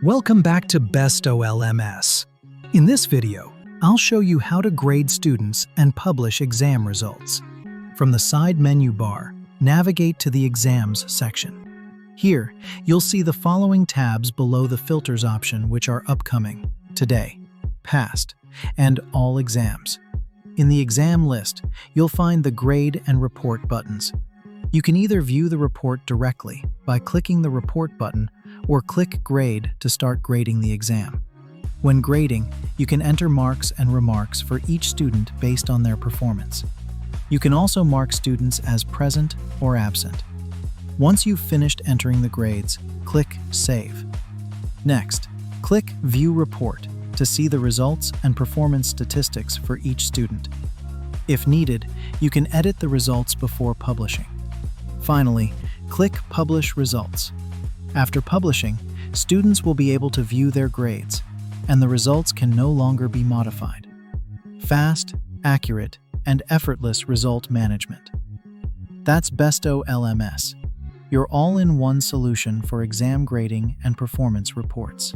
Welcome back to Besto LMS. In this video, I'll show you how to grade students and publish exam results. From the side menu bar, navigate to the Exams section. Here, you'll see the following tabs below the Filters option, which are Upcoming, Today, Past, and All Exams. In the exam list, you'll find the Grade and Report buttons. You can either view the report directly by clicking the Report button or click Grade to start grading the exam. When grading, you can enter marks and remarks for each student based on their performance. You can also mark students as present or absent. Once you've finished entering the grades, click Save. Next, click View Report to see the results and performance statistics for each student. If needed, you can edit the results before publishing. Finally, click Publish Results. After publishing, students will be able to view their grades, and the results can no longer be modified. Fast, accurate, and effortless result management. That's Besto LMS, your all-in-one solution for exam grading and performance reports.